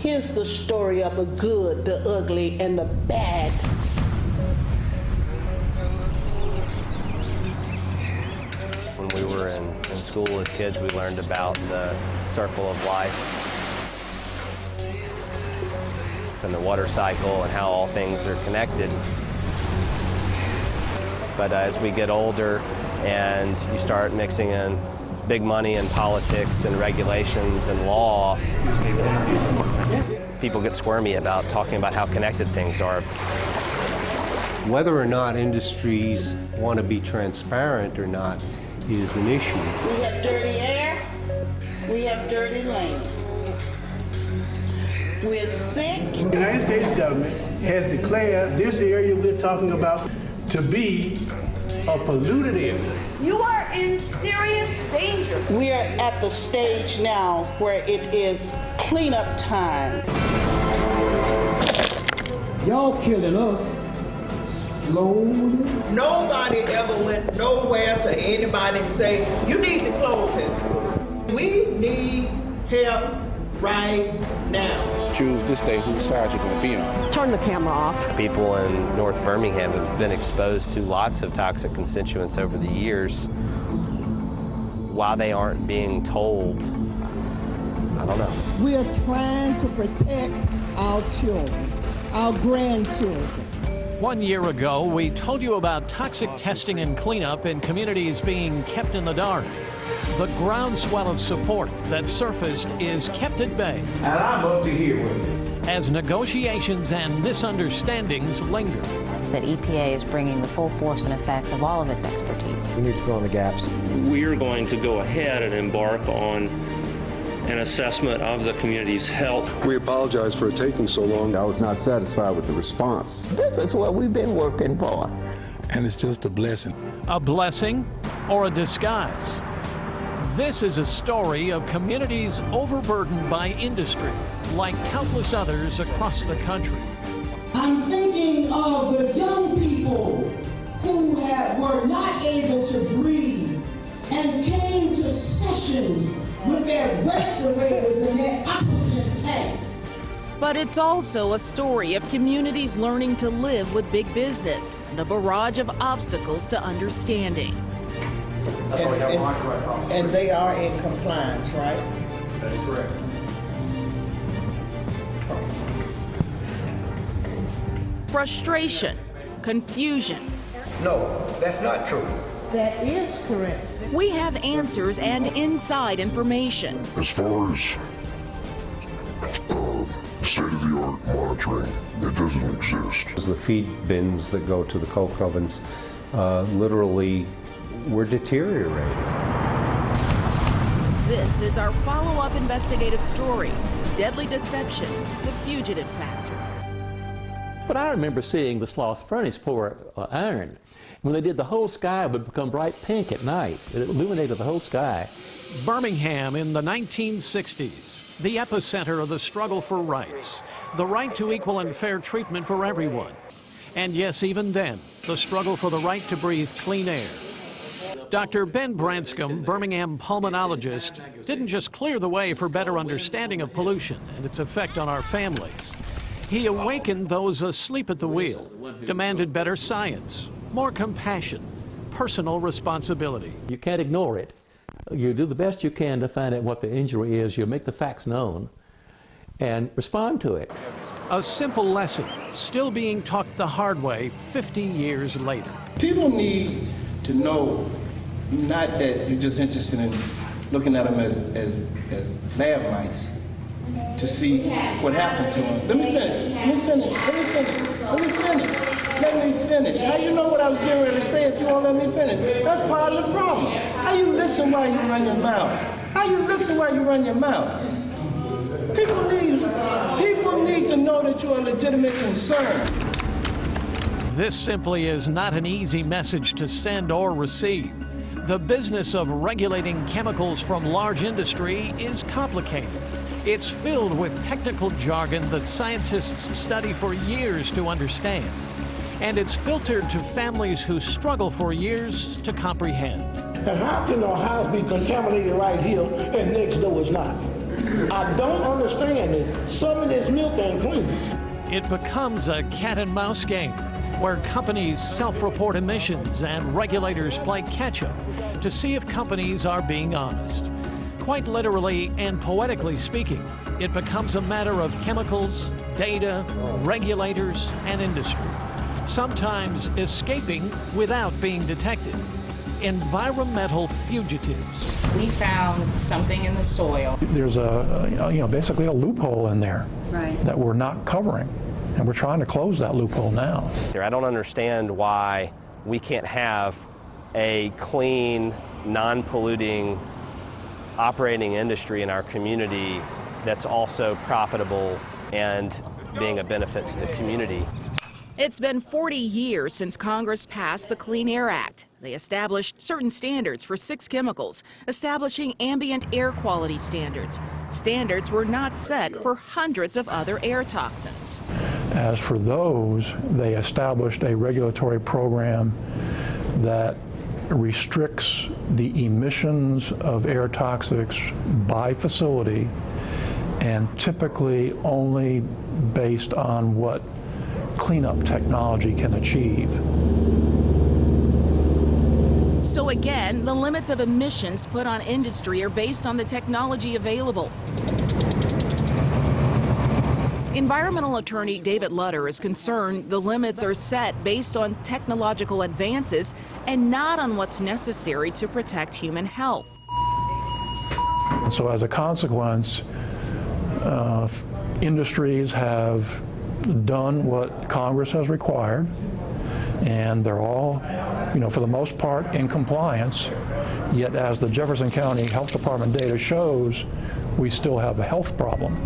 Here's the story of the good, the ugly, and the bad. When we were in school as kids, we learned about the circle of life and the water cycle and how all things are connected. But as we get older and you start mixing in big money and politics and regulations and law, people get squirmy about talking about how connected things are. Whether or not industries want to be transparent or not is an issue. We have dirty air, we have dirty land. We're sick. The United States government has declared this area we're talking about to be a polluted area. You are in serious danger. We are at the stage now where it is cleanup time. Y'all killing us slowly. Nobody ever went nowhere to anybody and say, you need to close that school. We need help right now. Choose this day whose side you're going to be on. Turn the camera off. People in North Birmingham have been exposed to lots of toxic constituents over the years. Why they aren't being told, I don't know. We are trying to protect our children, our grandchildren. 1 year ago, we told you about toxic testing and cleanup in communities being kept in the dark. The groundswell of support that surfaced is kept at bay. And I'm up to here with it. As negotiations and misunderstandings linger. That EPA is bringing the full force and effect of all of its expertise. We need to fill in the gaps. We're going to go ahead and embark on an assessment of the community's health. We apologize for it taking so long. I was not satisfied with the response. This is what we've been working for. And it's just a blessing. A blessing or a disguise? This is a story of communities overburdened by industry, like countless others across the country. I'm thinking of the young people who were not able to breathe and came to sessions with their respirators and their oxygen tanks. But it's also a story of communities learning to live with big business and a barrage of obstacles to understanding. And they are in compliance, right? That is correct. Frustration, confusion. No, that's not true. That is correct. We have answers and inside information. As far as state-of-the-art monitoring, it doesn't exist. The feed bins that go to the coke ovens literally were deteriorating. This is our follow-up investigative story, Deadly Deception, the Fugitive Factor. But I remember seeing the Sloss furnace pour iron. When they did, the whole sky would become bright pink at night. It illuminated the whole sky. Birmingham in the 1960s, the epicenter of the struggle for rights, the right to equal and fair treatment for everyone. And yes, even then, the struggle for the right to breathe clean air. Dr. Ben Branscombe, Birmingham pulmonologist, didn't just clear the way for better understanding of pollution and its effect on our families. He awakened those asleep at the wheel, demanded better science, more compassion, personal responsibility. You can't ignore it. You do the best you can to find out what the injury is. You make the facts known and respond to it. A simple lesson still being taught the hard way 50 years later. People need to know not that you're just interested in looking at them as lab mice to see what happened to them. Let me finish. How you know what I was getting ready to say if you won't let me finish? That's part of the problem. How you listen while you run your mouth? How you listen while you run your mouth? People need to know that you're a legitimate concern. This simply is not an easy message to send or receive. The business of regulating chemicals from large industry is complicated. It's filled with technical jargon that scientists study for years to understand. And it's filtered to families who struggle for years to comprehend. And how can a house be contaminated right here and next door is not? I don't understand it. Some of this milk ain't clean. It becomes a cat and mouse game where companies self-report emissions and regulators play catch-up to see if companies are being honest. Quite literally and poetically speaking, it becomes a matter of chemicals, data, regulators, and industry, sometimes escaping without being detected. Environmental fugitives. We found something in the soil. There's basically a loophole in there that we're not covering, and we're trying to close that loophole now. I don't understand why we can't have a clean, non-polluting operating industry in our community that's also profitable and being a benefit to the community. It's been 40 years since Congress passed the Clean Air Act. They established certain standards for 6 chemicals, establishing ambient air quality standards. Standards were not set for hundreds of other air toxins. As for those, they established a regulatory program that restricts the emissions of air toxics by facility, and typically only based on what cleanup technology can achieve. So again, the limits of emissions put on industry are based on the technology available. Environmental attorney David Lutter is concerned the limits are set based on technological advances and not on what's necessary to protect human health. So as a consequence, industries have done what Congress has required, and they're all, for the most part, in compliance. Yet, as the Jefferson County Health Department data shows, we still have a health problem.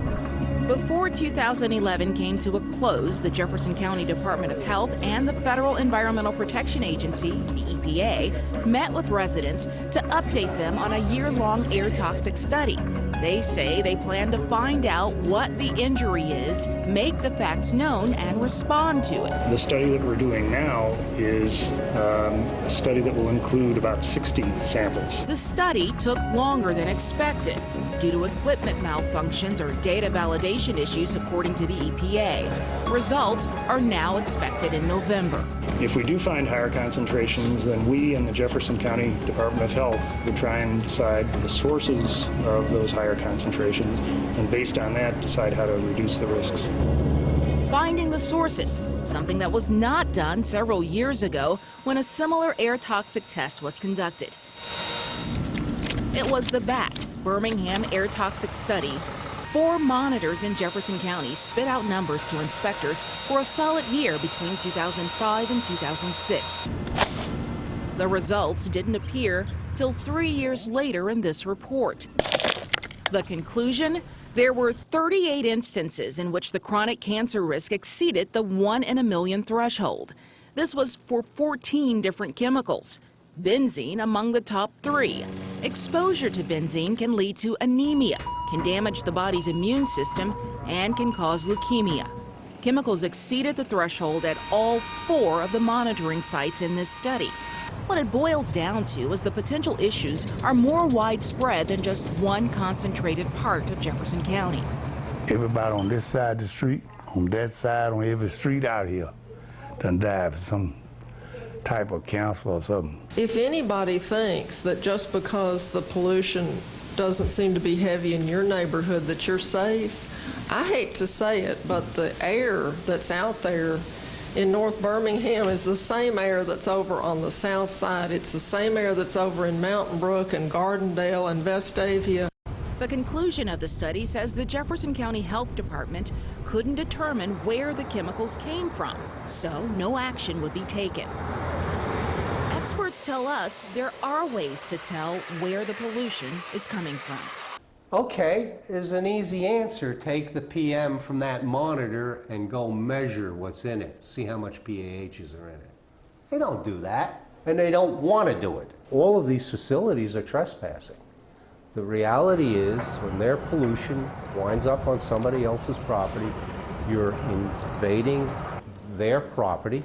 Before 2011 came to a close, the Jefferson County Department of Health and the Federal Environmental Protection Agency, the EPA, met with residents to update them on a year-long air toxic study. They say they plan to find out what the injury is, make the facts known, and respond to it. The study that we're doing now is a study that will include about 60 samples. The study took longer than expected due to equipment malfunctions or data validation issues, according to the EPA. Results are now expected in November. If we do find higher concentrations, then we and the Jefferson County Department of Health would try and decide the sources of those higher concentrations, and based on that, decide how to reduce the risks. Finding the sources, something that was not done several years ago when a similar air toxic test was conducted. It was the BATS, Birmingham Air Toxic Study. 4 monitors in Jefferson County spit out numbers to inspectors for a solid year between 2005 and 2006. The results didn't appear till 3 years later in this report. The conclusion? There were 38 instances in which the chronic cancer risk exceeded the 1 in a million threshold. This was for 14 different chemicals. Benzene among the top 3. Exposure to benzene can lead to anemia, can damage the body's immune system, and can cause leukemia. Chemicals exceeded the threshold at all 4 of the monitoring sites in this study. What it boils down to is the potential issues are more widespread than just one concentrated part of Jefferson County. Everybody on this side of the street, on that side, on every street out here, done died of some type of cancer or something. If anybody thinks that just because the pollution doesn't seem to be heavy in your neighborhood that you're safe, I hate to say it, but the air that's out there in North Birmingham is the same air that's over on the south side. It's the same air that's over in Mountain Brook and Gardendale and Vestavia. The conclusion of the study says the Jefferson County Health Department couldn't determine where the chemicals came from, so no action would be taken. Experts tell us there are ways to tell where the pollution is coming from. Okay, there's an easy answer. Take the PM from that monitor and go measure what's in it. See how much PAHs are in it. They don't do that, and they don't want to do it. All of these facilities are trespassing. The reality is, when their pollution winds up on somebody else's property, you're invading their property.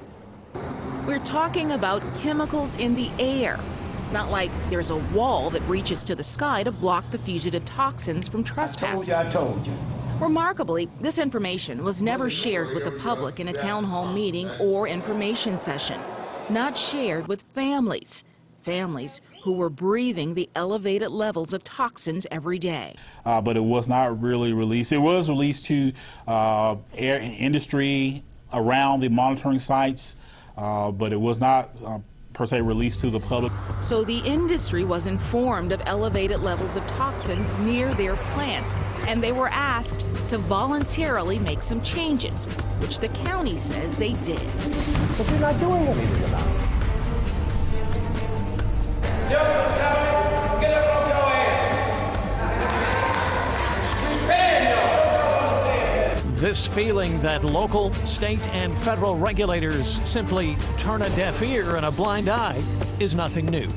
We're talking about chemicals in the air. It's not like there's a wall that reaches to the sky to block the fugitive toxins from trespassing. I told you. Remarkably, this information was never shared with the public in a town hall meeting or information session. Not shared with families. Families who were breathing the elevated levels of toxins every day. But it was not really released. It was released to air industry around the monitoring sites, but it was not per se released to the public. So the industry was informed of elevated levels of toxins near their plants, and they were asked to voluntarily make some changes, which the county says they did. But they're not doing anything about it. Jefferson County, get up off your ass. This feeling that local, state, and federal regulators simply turn a deaf ear and a blind eye is nothing new.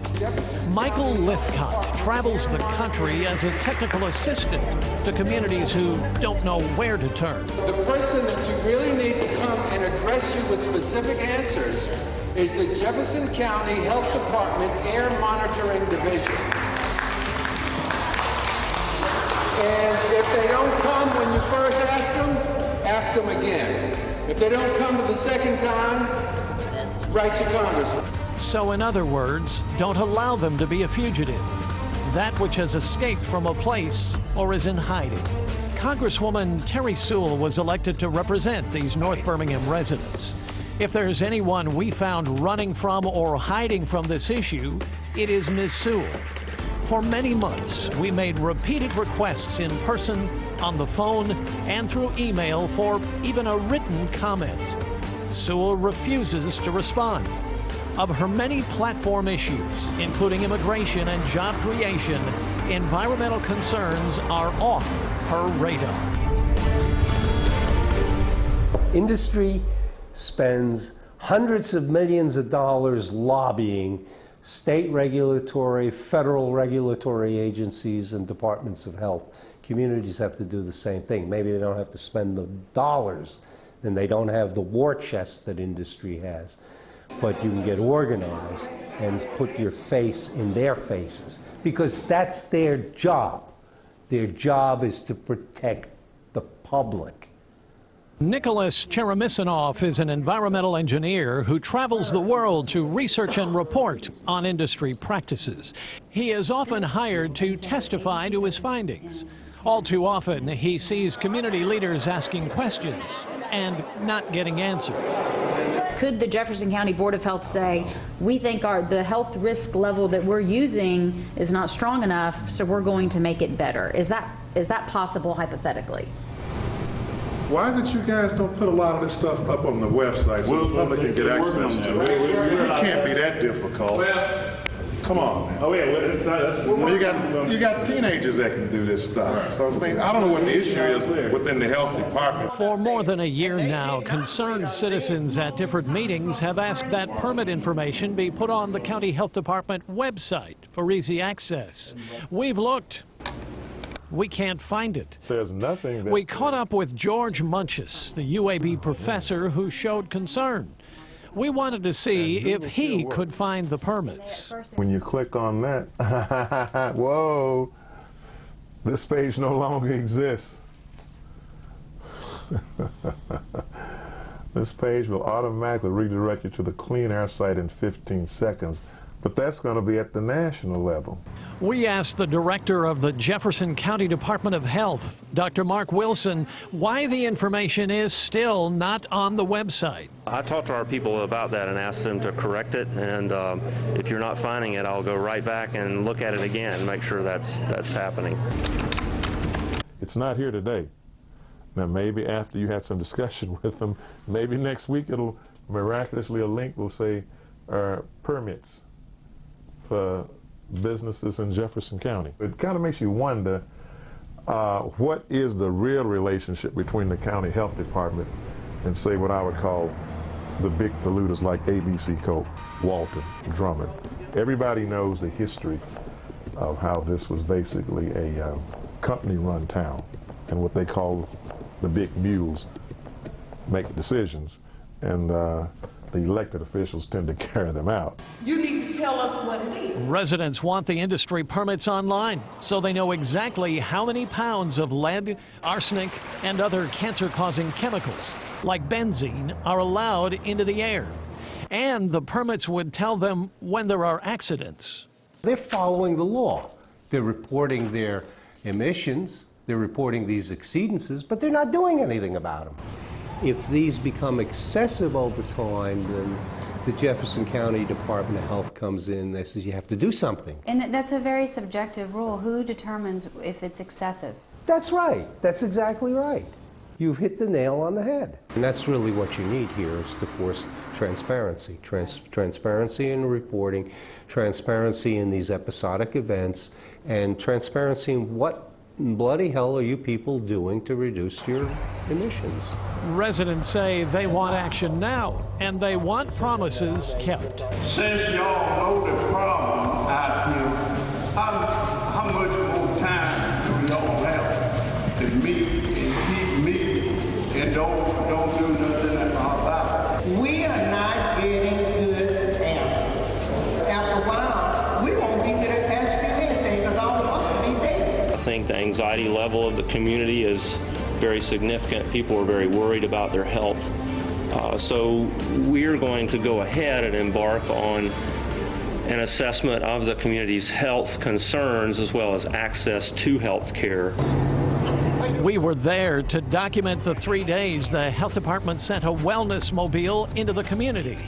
Michael Lithcott travels the country as a technical assistant to communities who don't know where to turn. The person that you really need to come and address you with specific answers is the Jefferson County Health Department Air Monitoring Division. And if they don't come when you first ask them again. If they don't come to the second time, write your congressman. So in other words, don't allow them to be a fugitive, that which has escaped from a place or is in hiding. Congresswoman Terry Sewell was elected to represent these North Birmingham residents. If there's anyone we found running from or hiding from this issue, it is Ms. Sewell. For many months, we made repeated requests in person, on the phone, and through email for even a written comment. Sewell refuses to respond. Of her many platform issues, including immigration and job creation, environmental concerns are off her radar. Industry spends hundreds of millions of dollars lobbying state regulatory, federal regulatory agencies, and departments of health. Communities have to do the same thing. Maybe they don't have to spend the dollars, and they don't have the war chest that industry has. But you can get organized and put your face in their faces, because that's their job. Their job is to protect the public. Nicholas Cheremisinov is an environmental engineer who travels the world to research and report on industry practices. He is often hired to testify to his findings. All too often, he sees community leaders asking questions and not getting answers. Could the Jefferson County Board of Health say, we think the health risk level that we're using is not strong enough, so we're going to make it better? Is that possible hypothetically? Why is it you guys don't put a lot of this stuff up on the website so the public can get access to it? It can't be that difficult. Come on, man. Oh yeah, you got teenagers that can do this stuff. So I don't know what the issue is within the health department. For more than a year now, concerned citizens at different meetings have asked that permit information be put on the county health department website for easy access. We've looked. We can't find it. There's nothing. We caught up with George Munches, the UAB professor who showed concern. We wanted to see if he could find the permits. When you click on that, whoa, this page no longer exists. This page will automatically redirect you to the Clean Air site in 15 seconds, but that's going to be at the national level. We asked the director of the Jefferson County Department of Health, Dr. Mark Wilson, why the information is still not on the website. I talked to our people about that and asked them to correct it, and if you're not finding it, I'll go right back and look at it again and make sure that's happening. It's not here today. Now maybe after you had some discussion with them, maybe next week it'll miraculously, a link will say permits for businesses in Jefferson County. It kind of makes you wonder what is the real relationship between the county health department and, say, what I would call the big polluters like ABC Coke, Walton, Drummond. Everybody knows the history of how this was basically a company-run town, and what they call the big mules make decisions, and the elected officials tend to carry them out. You need to tell us what it is. Residents want the industry permits online so they know exactly how many pounds of lead, arsenic, and other cancer-causing chemicals, like benzene, are allowed into the air. And the permits would tell them when there are accidents. They're following the law. They're reporting their emissions, they're reporting these exceedances, but they're not doing anything about them. If these become excessive over time, then the Jefferson County Department of Health comes in and says you have to do something. And that's a very subjective rule. Who determines if it's excessive? That's right. That's exactly right. You've hit the nail on the head. And that's really what you need here, is to force transparency. Transparency in reporting, transparency in these episodic events, and transparency in what bloody hell are you people doing to reduce your emissions. Residents say they want action now, and they want promises kept. Since y'all know the problem out here, how much more time do y'all have to meet and keep meeting and don't do nothing about it? We are not getting good answers. After a while, we won't be good at asking anything because all of us will be dead. I think the anxiety level of the community is very significant. People are very worried about their health. So we're going to go ahead and embark on an assessment of the community's health concerns as well as access to health care. We were there to document the 3 days the health department sent a wellness mobile into the community.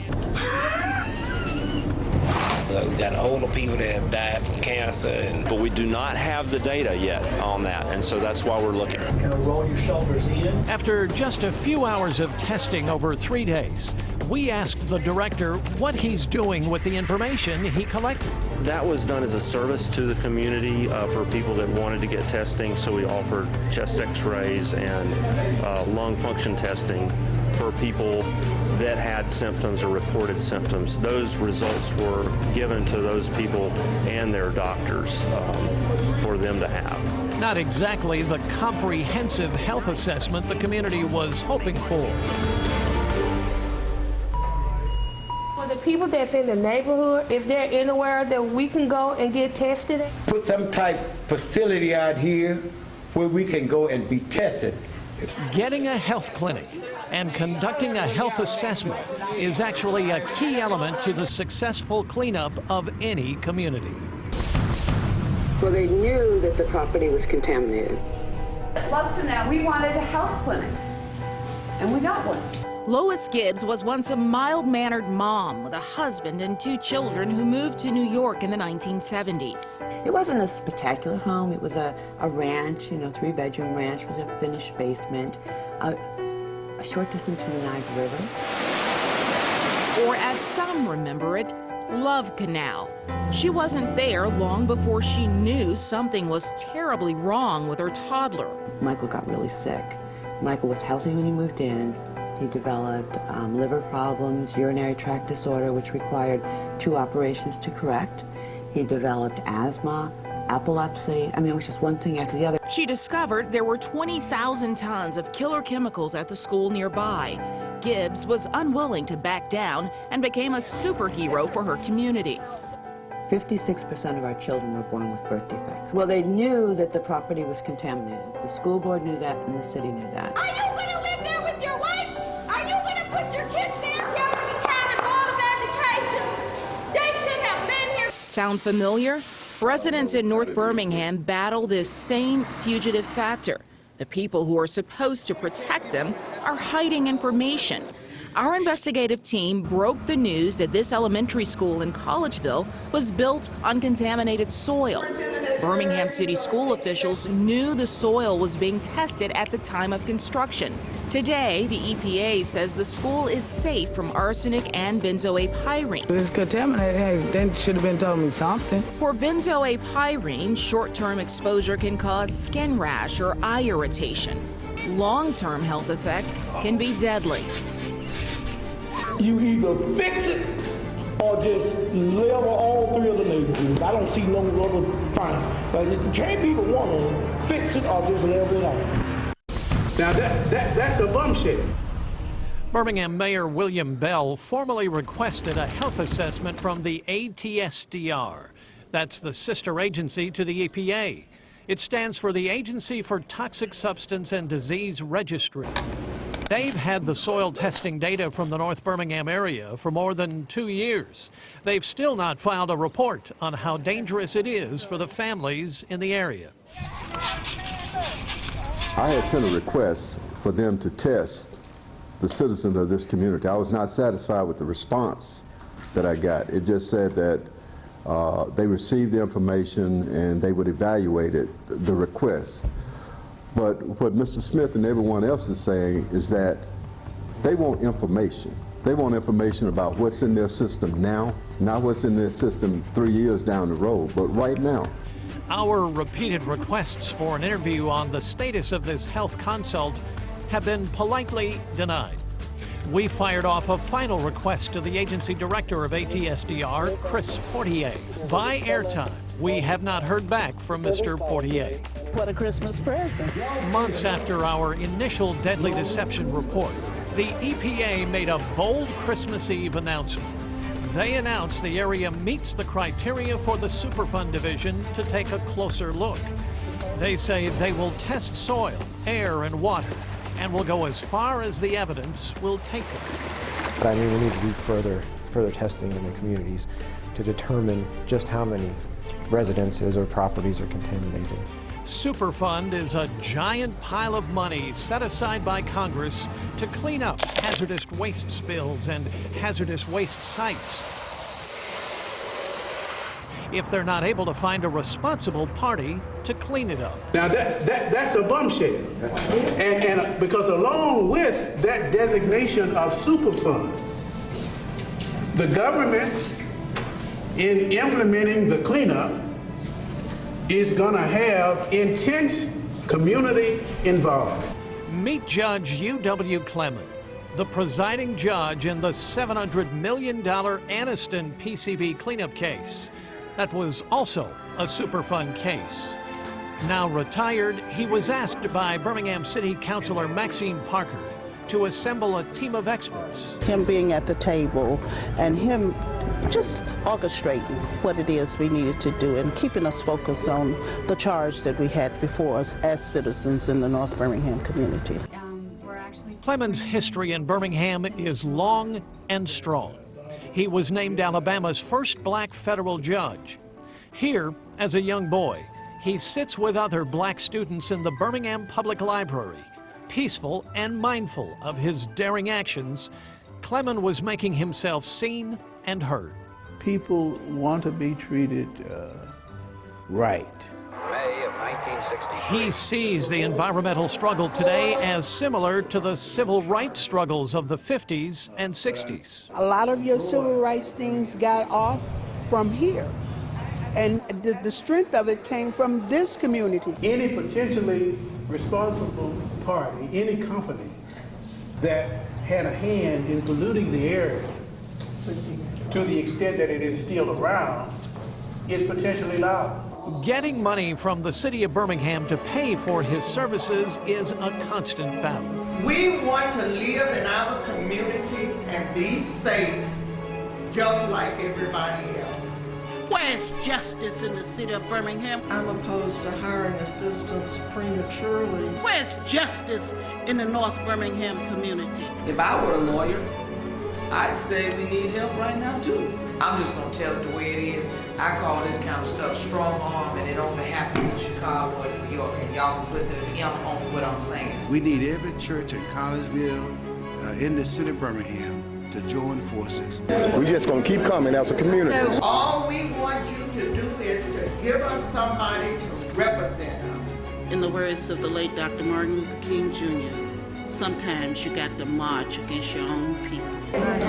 We've got older people that have died from cancer. But we do not have the data yet on that, and so that's why we're looking. Kind of roll your shoulders in. After just a few hours of testing over 3 days, we asked the director what he's doing with the information he collected. That was done as a service to the community for people that wanted to get testing, so we offered chest x-rays and lung function testing for people that had symptoms or reported symptoms. Those results were given to those people and their doctors for them to have. Not exactly the comprehensive health assessment the community was hoping for. For the people that's in the neighborhood, if they're anywhere that we can go and get tested? Put some type facility out here where we can go and be tested. Getting a health clinic and conducting a health assessment is actually a key element to the successful cleanup of any community. Well, they knew that the property was contaminated. Love Canal, we wanted a health clinic, and we got one. Lois Gibbs was once a mild-mannered mom with a husband and 2 children who moved to New York in the 1970s. It wasn't a spectacular home. It was a ranch, 3-bedroom ranch with a finished basement, a short distance from the Niagara River. Or as some remember it, Love Canal. She wasn't there long before she knew something was terribly wrong with her toddler. Michael got really sick. Michael was healthy when he moved in. He developed liver problems, urinary tract disorder, which required 2 operations to correct. He developed asthma, epilepsy. I mean, it was just one thing after the other. She discovered there were 20,000 tons of killer chemicals at the school nearby. Gibbs was unwilling to back down and became a superhero for her community. 56% of our children were born with birth defects. Well, they knew that the property was contaminated. The school board knew that, and the city knew that. Are you going to live there with your wife? Are you going to put your kids there? Jefferson County Board of Education. They should have been here. Sound familiar? Residents in North Birmingham battle this same fugitive factor. The people who are supposed to protect them are hiding information. Our investigative team broke the news that this elementary school in Collegeville was built on contaminated soil. Birmingham City school officials knew the soil was being tested at the time of construction. Today, the EPA says the school is safe from arsenic and benzoate-pyrene. If it's contaminated, hey, they should have been telling me something. For benzoate-pyrene, short-term exposure can cause skin rash or eye irritation. Long-term health effects can be deadly. You either fix it or just level all 3 of the neighborhoods. I don't see no other time. Like, it can't be the one of them. Fix it or just level it off. Now that's a bombshell. Birmingham Mayor William Bell formally requested a health assessment from the ATSDR. That's the sister agency to the EPA. It stands for the Agency for Toxic Substance and Disease Registry. They've had the soil testing data from the North Birmingham area for more than 2 years. They've still not filed a report on how dangerous it is for the families in the area. I had sent a request for them to test the citizens of this community. I was not satisfied with the response that I got. It just said that they received the information and they would evaluate it, the request. But what Mr. Smith and everyone else is saying is that they want information. They want information about what's in their system now, not what's in their system 3 years down the road, but right now. Our repeated requests for an interview on the status of this health consult have been politely denied. We fired off a final request to the agency director of ATSDR, Chris Portier. By airtime, we have not heard back from Mr. Portier. What a Christmas present. Months after our initial deadly deception report, the EPA made a bold Christmas Eve announcement. They announced the area meets the criteria for the Superfund division to take a closer look. They say they will test soil, air, and water, and will go as far as the evidence will take them. But I mean, we need to do further testing in the communities to determine just how many residences or properties are contaminated. Superfund is a giant pile of money set aside by Congress to clean up hazardous waste spills and hazardous waste sites. If they're not able to find a responsible party to clean it up. Now that's a bombshell. And because along with that designation of Superfund, the government in implementing the cleanup is going to have intense community involvement. Meet Judge U.W. Clement, the presiding judge in the $700 million Anniston PCB cleanup case. That was also a Superfund case. Now retired, he was asked by Birmingham City Councilor Maxine Parker to assemble a team of experts. Him being at the table and him just orchestrating what it is we needed to do and keeping us focused on the charge that we had before us as citizens in the North Birmingham community. Clement's history in Birmingham is long and strong. He was named Alabama's first black federal judge. Here, as a young boy, he sits with other black students in the Birmingham Public Library. Peaceful and mindful of his daring actions, Clement was making himself seen and heard. People want to be treated right. May of 1963. He sees the environmental struggle today as similar to the civil rights struggles of the 50s and 60s. A lot of your civil rights things got off from here. And the strength of it came from this community. Any potentially responsible party, any company that had a hand in polluting the area to the extent that it is still around is potentially liable. Getting money from the city of Birmingham to pay for his services is a constant battle. We want to live in our community and be safe just like everybody else. Where's justice in the city of Birmingham? I'm opposed to hiring assistants prematurely. Where's justice in the North Birmingham community? If I were a lawyer, I'd say we need help right now too. I'm just gonna tell it the way it is. I call this kind of stuff strong arm, and it only happens in Chicago and New York, and y'all can put the M on what I'm saying. We need every church in Collegeville, in the city of Birmingham, to join forces. We're just going to keep coming as a community. All we want you to do is to give us somebody to represent us. In the words of the late Dr. Martin Luther King Jr., sometimes you got to march against your own people.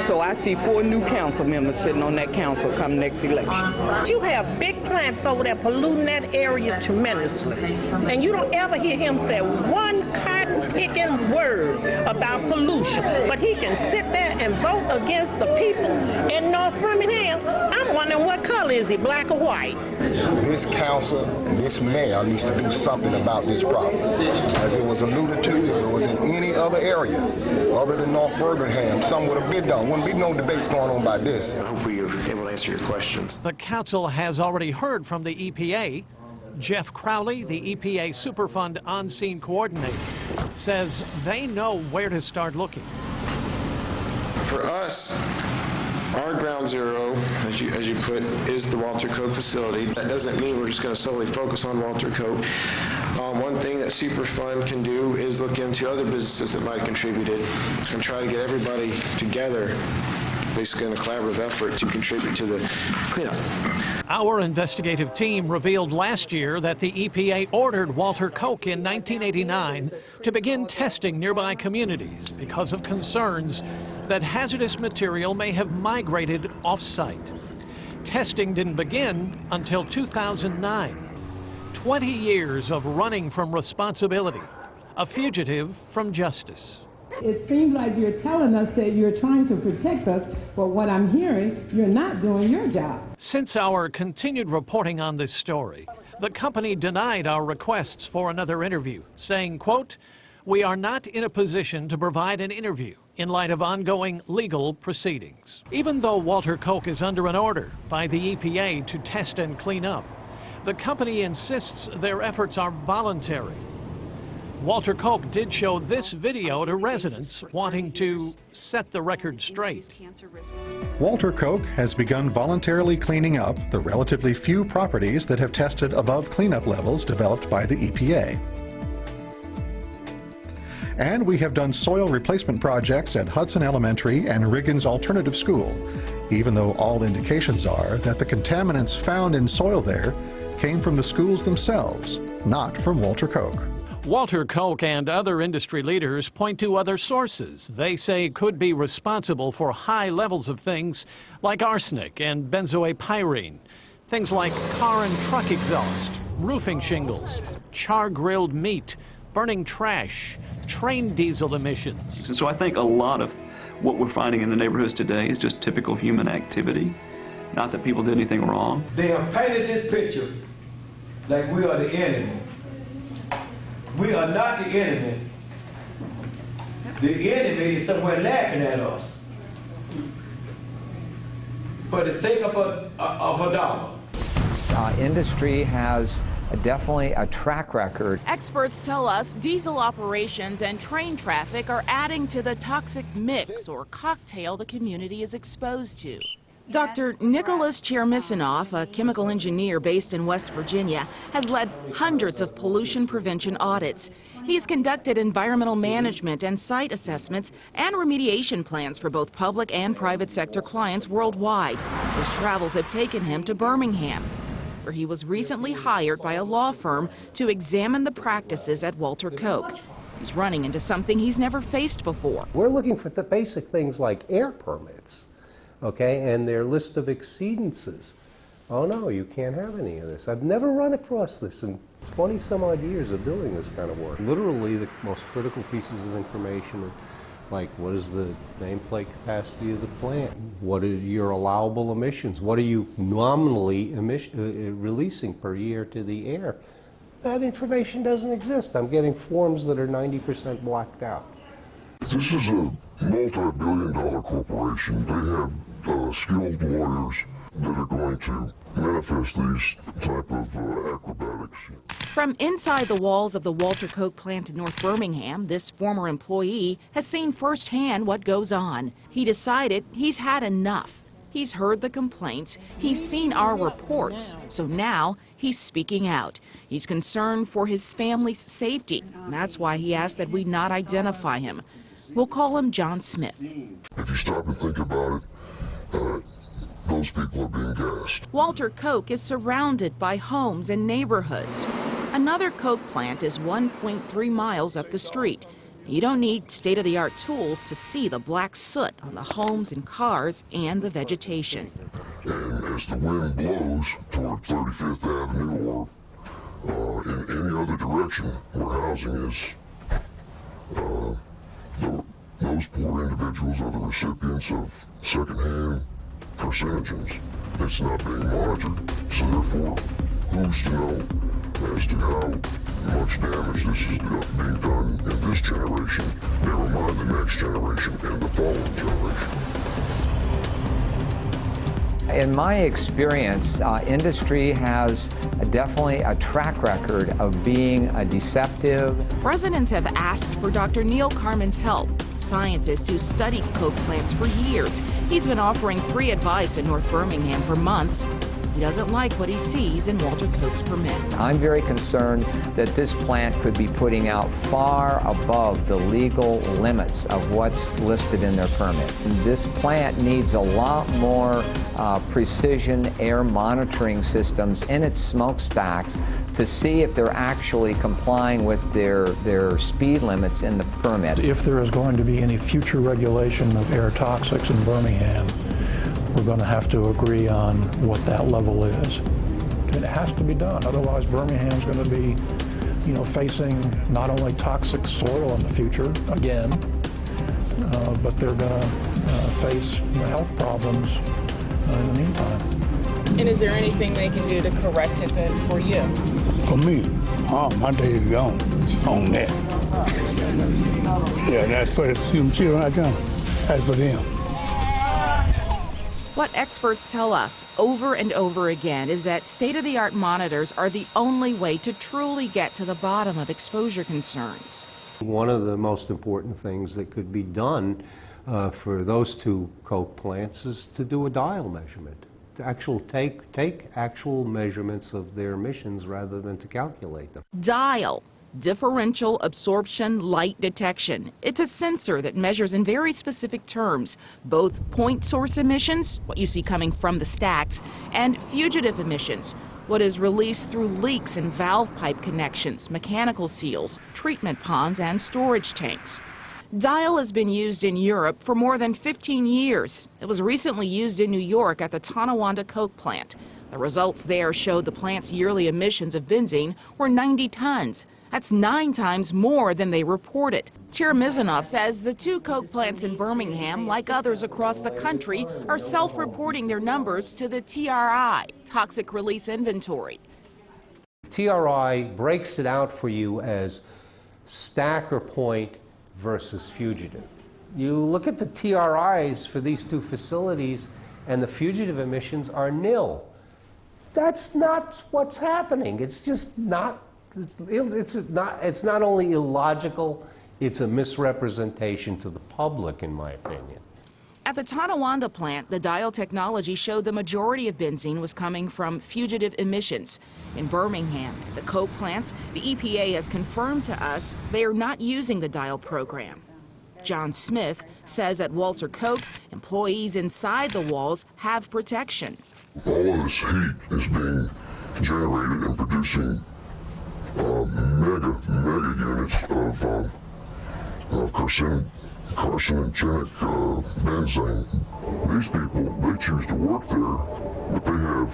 So I see 4 new council members sitting on that council come next election. You have big plants over there polluting that area tremendously. And you don't ever hear him say one cotton nitpicking word about pollution, but he can sit there and vote against the people in North Birmingham. I'm wondering what color is he, black or white? This council and this mayor needs to do something about this problem. As it was alluded to, if it was in any other area other than North Birmingham, something would have been done. Wouldn't be no debates going on about this. Hopefully you're able to answer your questions. The council has already heard from the EPA. Jeff Crowley, the EPA Superfund on-scene coordinator, says they know where to start looking. For us, our ground zero, as you put, is the Walter Koch facility. That doesn't mean we're just going to solely focus on Walter Koch. One thing that Superfund can do is look into other businesses that might have contributed and try to get everybody together, basically in a collaborative effort to contribute to the cleanup. Our investigative team revealed last year that the EPA ordered Walter Koch in 1989 to begin testing nearby communities because of concerns that hazardous material may have migrated off-site. Testing didn't begin until 2009. 20 years of running from responsibility, a fugitive from justice. It seems like you're telling us that you're trying to protect us, but what I'm hearing, you're not doing your job. Since our continued reporting on this story, the company denied our requests for another interview, saying, quote, "We are not in a position to provide an interview in light of ongoing legal proceedings." Even though Walter Koch is under an order by the EPA to test and clean up, the company insists their efforts are voluntary. Walter Koch did show this video to residents wanting to set the record straight. Walter Koch has begun voluntarily cleaning up the relatively few properties that have tested above cleanup levels developed by the EPA. And we have done soil replacement projects at Hudson Elementary and Riggins Alternative School, even though all indications are that the contaminants found in soil there came from the schools themselves, not from Walter Koch. Walter Koch and other industry leaders point to other sources they say could be responsible for high levels of things like arsenic and benzoapyrene, things like car and truck exhaust, roofing shingles, char-grilled meat, burning trash, train diesel emissions. And so I think a lot of what we're finding in the neighborhoods today is just typical human activity, not that people did anything wrong. They have painted this picture like we are the enemy. We are not the enemy. The enemy is somewhere laughing at us for the sake of a dollar. Industry has definitely a track record. Experts tell us diesel operations and train traffic are adding to the toxic mix or cocktail the community is exposed to. Dr. Nicholas Chermisinoff, a chemical engineer based in West Virginia, has led hundreds of pollution prevention audits. He's conducted environmental management and site assessments and remediation plans for both public and private sector clients worldwide. His travels have taken him to Birmingham, where he was recently hired by a law firm to examine the practices at Walter Koch. He's running into something he's never faced before. We're looking for the basic things like air permits. Okay, and their list of exceedances. Oh no, you can't have any of this. I've never run across this in 20 some odd years of doing this kind of work. Literally the most critical pieces of information, like what is the nameplate capacity of the plant? What are your allowable emissions? What are you nominally releasing per year to the air? That information doesn't exist. I'm getting forms that are 90% blacked out. This is a multi-billion-dollar corporation. They have skilled lawyers that are going to manifest these type of acrobatics. From inside the walls of the Walter Koch plant in North Birmingham, this former employee has seen firsthand what goes on. He decided he's had enough. He's heard the complaints, he's seen our reports, so now he's speaking out. He's concerned for his family's safety. That's why he asked that we not identify him. We'll call him John Smith. If you stop and think about it, those people are being gassed. Walter Koch is surrounded by homes and neighborhoods. Another Koch plant is 1.3 miles up the street. You don't need state-of-the-art tools to see the black soot on the homes and cars and the vegetation. And as the wind blows toward 35th Avenue or in any other direction where housing is those poor individuals are the recipients of secondhand carcinogens. It's not being monitored, so therefore, who's to know as to how much damage this is being done in this generation, never mind the next generation and the following generation. In my experience, industry has definitely a track record of being deceptive. Residents have asked for Dr. Neil Carmen's help, scientist who studied coke plants for years. He's been offering free advice in North Birmingham for months. He doesn't like what he sees in Walter Koch's permit. I'm very concerned that this plant could be putting out far above the legal limits of what's listed in their permit. This plant needs a lot more precision air monitoring systems in its smokestacks to see if they're actually complying with their speed limits in the permit. If there is going to be any future regulation of air toxics in Birmingham, we're going to have to agree on what that level is. It has to be done, otherwise Birmingham's going to be, facing not only toxic soil in the future, again, but they're going to face health problems in the meantime. And is there anything they can do to correct it then for you? For me, my day is gone on that. Yeah, that's for them children right there. That's for them. What experts tell us over and over again is that state-of-the-art monitors are the only way to truly get to the bottom of exposure concerns. One of the most important things that could be done for those two coke plants is to do a dial measurement, to take actual measurements of their emissions rather than to calculate them. Dial. Differential absorption light detection. It's a sensor that measures in very specific terms both point source emissions, what you see coming from the stacks, and fugitive emissions, what is released through leaks in valve pipe connections, mechanical seals, treatment ponds, and storage tanks. Dial has been used in Europe for more than 15 years. It was recently used in New York at the Tonawanda Coke plant. The results there showed the plant's yearly emissions of benzene were 90 tons. That's 9 times more than they reported. Chair Mizanoff says the two coke plants in Birmingham, like others across the country, are self-reporting their numbers to the TRI, Toxic Release Inventory. TRI breaks it out for you as stack or point versus fugitive. You look at the TRIs for these two facilities and the fugitive emissions are nil. That's not what's happening. It's just not. It's not only illogical, it's a misrepresentation to the public, in my opinion. At the Tonawanda plant, the dial technology showed the majority of benzene was coming from fugitive emissions. In Birmingham, at the coke plants, the EPA has confirmed to us they are not using the dial program. John Smith says at Walter Koch, employees inside the walls have protection. All of this heat is being generated and producing mega units of carcinogenic benzene. These people, they choose to work there, but they have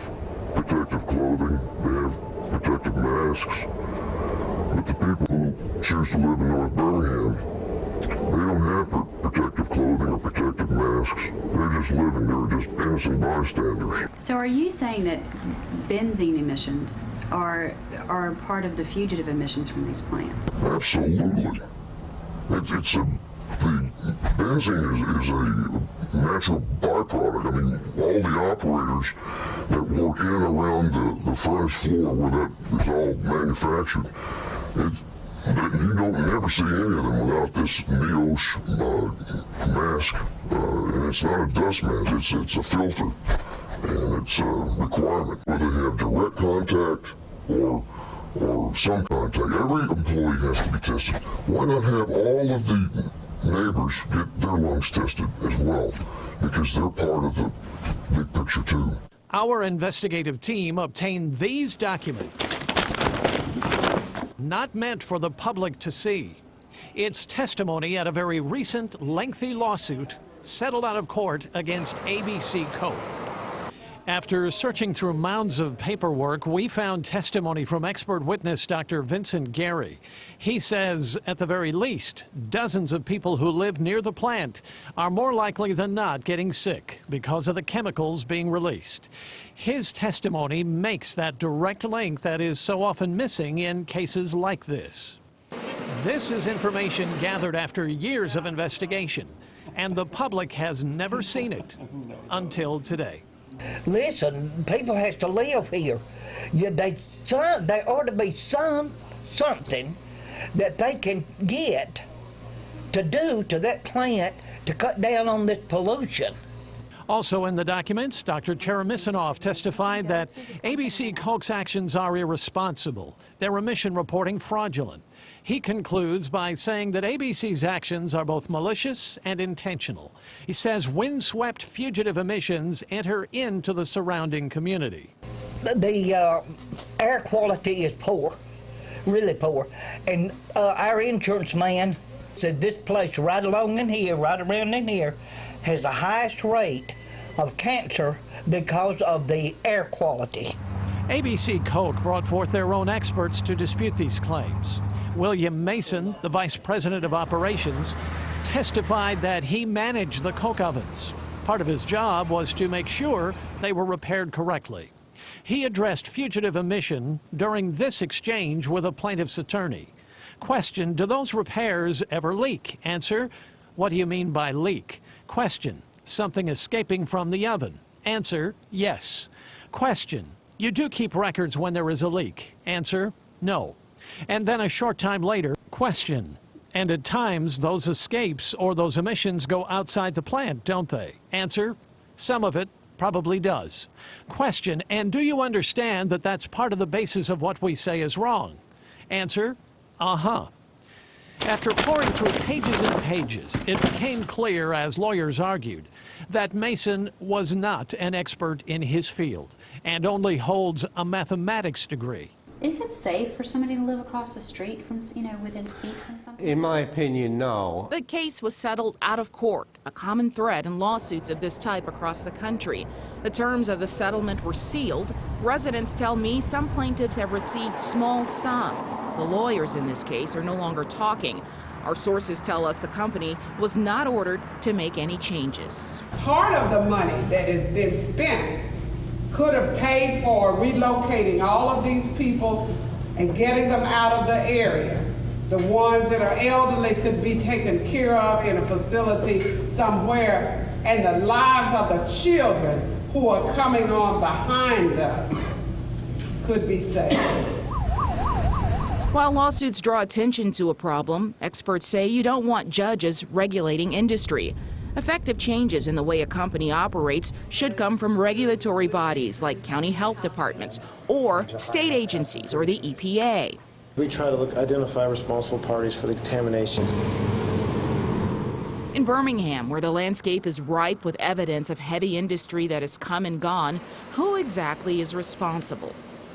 protective clothing, they have protective masks. But the people who choose to live in North Birmingham, they don't have protective clothing or protective masks. They're just living, they're just innocent bystanders. So are you saying that benzene emissions are part of the fugitive emissions from these plants? Absolutely. The benzene is a natural byproduct. I mean, all the operators that work in and around the furnace floor where that is all manufactured, you don't never see any of them without this NEOSH mask. And it's not a dust mask, it's a filter. And it's a requirement. Whether they have direct contact or some contact, every employee has to be tested. Why not have all of the neighbors get their lungs tested as well? Because they're part of the big picture too. Our investigative team obtained these documents. Not meant for the public to see. It's testimony at a very recent, lengthy lawsuit settled out of court against ABC Coke. After searching through mounds of paperwork, we found testimony from expert witness Dr. Vincent Gary. He says, at the very least, dozens of people who live near the plant are more likely than not getting sick because of the chemicals being released. His testimony makes that direct link that is so often missing in cases like this. This is information gathered after years of investigation, and the public has never seen it until today. Listen, people have to live here. There ought to be something that they can get to do to that plant to cut down on this pollution. Also in the documents, Dr. Cheremisinov testified that ABC Coke's actions are irresponsible, their emission reporting fraudulent. He concludes by saying that ABC's actions are both malicious and intentional. He says windswept fugitive emissions enter into the surrounding community. The air quality is poor, really poor. And our insurance man said this place right along in here, right around in here, has the highest rate of cancer because of the air quality. ABC Coke brought forth their own experts to dispute these claims. William Mason, the vice president of operations, testified that he managed the Coke ovens. Part of his job was to make sure they were repaired correctly. He addressed fugitive emission during this exchange with a plaintiff's attorney. Question, do those repairs ever leak? Answer, what do you mean by leak? Question, something escaping from the oven? Answer, yes. Question, you do keep records when there is a leak? Answer, no. And then a short time later, question, and at times those escapes or those emissions go outside the plant, don't they? Answer, some of it probably does. Question, and do you understand that that's part of the basis of what we say is wrong? Answer, uh-huh. After pouring through pages and pages, it became clear, as lawyers argued, that Mason was not an expert in his field and only holds a mathematics degree. Is it safe for somebody to live across the street from, within feet from something? In my opinion, no. The case was settled out of court, a common thread in lawsuits of this type across the country. The terms of the settlement were sealed. Residents tell me some plaintiffs have received small sums. The lawyers in this case are no longer talking. Our sources tell us the company was not ordered to make any changes. Part of the money that has been spent could have paid for relocating all of these people and getting them out of the area. The ones that are elderly could be taken care of in a facility somewhere, and the lives of the children who are coming on behind us could be saved. While lawsuits draw attention to a problem, experts say you don't want judges regulating industry. Effective changes in the way a company operates should come from regulatory bodies like county health departments or state agencies or the EPA. We try to identify responsible parties for the contaminations. In Birmingham, where the landscape is ripe with evidence of heavy industry that has come and gone, who exactly is responsible?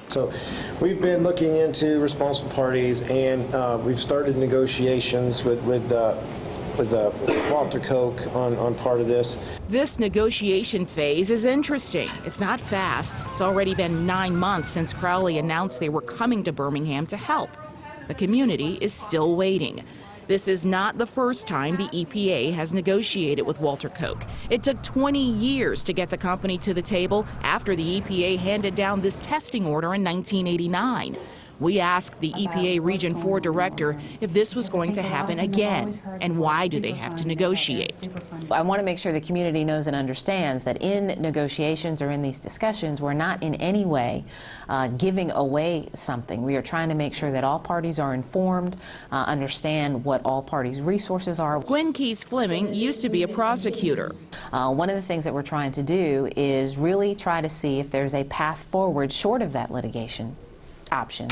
So we've been looking into responsible parties, and we've started negotiations with Walter Coke on part of this. This negotiation phase is interesting. It's not fast. It's already been 9 months since Crowley announced they were coming to Birmingham to help. The community is still waiting. This is not the first time the EPA has negotiated with Walter Coke. It took 20 years to get the company to the table after the EPA handed down this testing order in 1989. We asked the EPA Region 4 director if this was going to happen again, and why do they have to negotiate? I want to make sure the community knows and understands that in negotiations or in these discussions, we're not in any way giving away something. We are trying to make sure that all parties are informed, understand what all parties' resources are. Gwen Keys Fleming used to be a prosecutor. One of the things that we're trying to do is really try to see if there's a path forward short of that litigation option.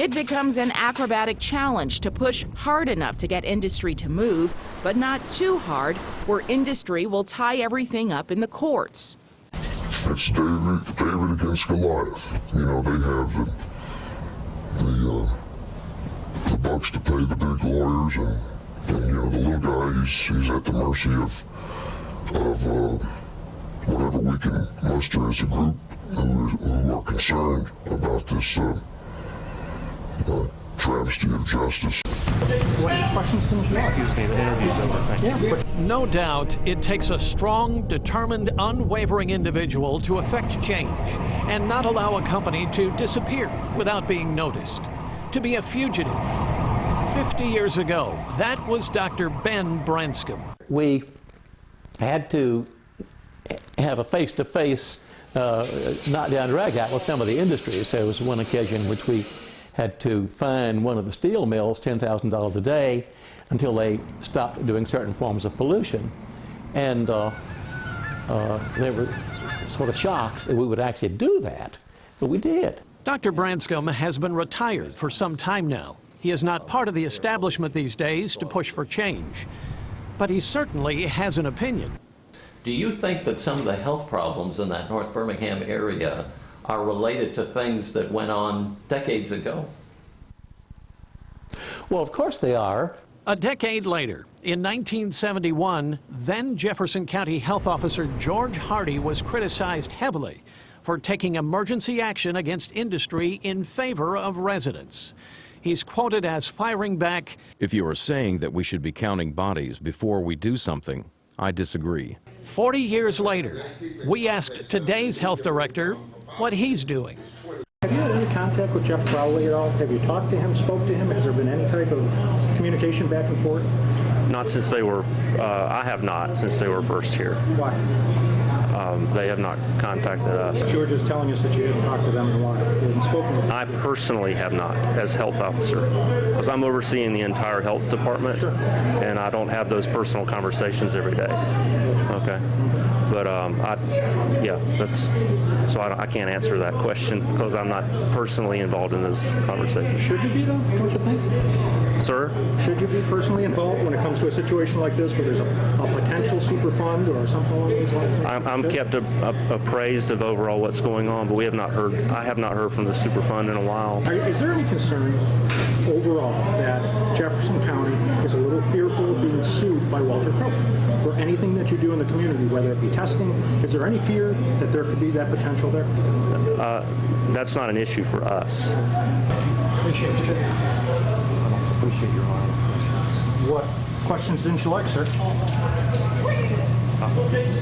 It becomes an acrobatic challenge to push hard enough to get industry to move, but not too hard, where industry will tie everything up in the courts. It's David against Goliath. You know, they have the bucks to pay the big lawyers, and you know, the little guy, he's at the mercy of whatever we can muster as a group who are concerned about this travesty of justice. What questions did you ask? Excuse me, the interview's over. Thank you. No doubt, it takes a strong, determined, unwavering individual to effect change and not allow a company to disappear without being noticed. To be a fugitive. 50 years ago, that was Dr. Ben Branscombe. We had to have a face-to-face, knock down drag out with some of the industries. So there was one occasion in which we had to fine one of the steel mills $10,000 a day until they stopped doing certain forms of pollution. And they were sort of shocked that we would actually do that, but we did. Dr. Branscombe has been retired for some time now. He is not part of the establishment these days to push for change, but he certainly has an opinion. Do you think that some of the health problems in that North Birmingham area are related to things that went on decades ago? Well, of course they are. A decade later, in 1971, then Jefferson County Health Officer George Hardy was criticized heavily for taking emergency action against industry in favor of residents. He's quoted as firing back, "If you are saying that we should be counting bodies before we do something, I disagree." 40 years later, we asked today's health director what he's doing. Have you had any contact with Jeff Crowley at all? Have you talked to him, spoke to him? Has there been any type of communication back and forth? Not since they were, I have not, since they were first here. Why? They have not contacted us. You were just telling us that you hadn't talked to them in a while. You hadn't spoken with them. I personally have not, as health officer, because I'm overseeing the entire health department, and I don't have those personal conversations every day. Okay. But I can't answer that question because I'm not personally involved in those conversations. Should you be though, don't you think? Sir? Should you be personally involved when it comes to a situation like this where there's a potential super fund or something along these lines? I'm kept appraised of overall what's going on, but we have not heard. I have not heard from the super fund in a while. Is there any concern overall that Jefferson County is a little fearful of being sued by Walter Coke for anything that you do in the community, whether it be testing? Is there any fear that there could be that potential there? That's not an issue for us. Appreciate you. Appreciate your line. What questions didn't you like, sir?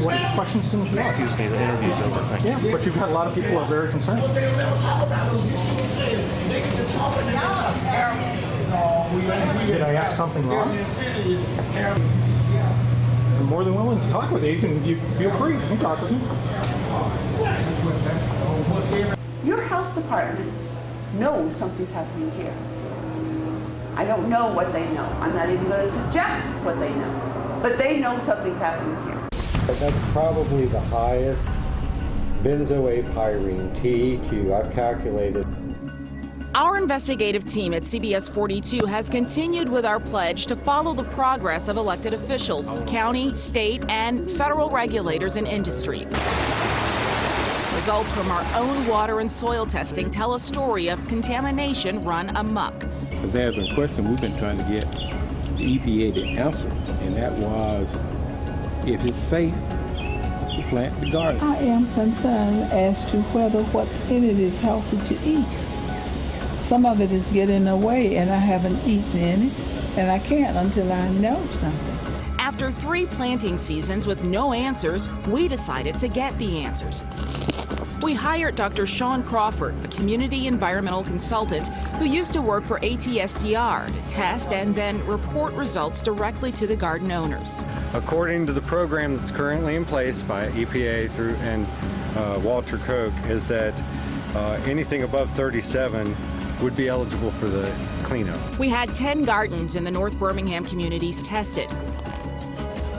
What questions didn't you like? Excuse me, the interview's over. Thank you. Yeah, but you've had a lot of people who are very concerned. Did I ask something wrong? I'm more than willing to talk with you. You feel free. You can talk with me. Your health department knows something's happening here. I don't know what they know. I'm not even going to suggest what they know. But they know something's happening here. That's probably the highest benzoapyrene, TEQ, I've calculated. Our investigative team at CBS 42 has continued with our pledge to follow the progress of elected officials, county, state, and federal regulators in industry. Results from our own water and soil testing tell a story of contamination run amok. Because there's a question we've been trying to get the EPA to answer, and that was if it's safe to plant the garden. I am concerned as to whether what's in it is healthy to eat. Some of it is getting away, and I haven't eaten any, and I can't until I know something. After 3 planting seasons with no answers, we decided to get the answers. We hired Dr. Sean Crawford, a community environmental consultant who used to work for ATSDR to test and then report results directly to the garden owners. According to the program that's currently in place by EPA and Walter Coke, is that anything above 37 would be eligible for the cleanup. We had 10 gardens in the North Birmingham communities tested.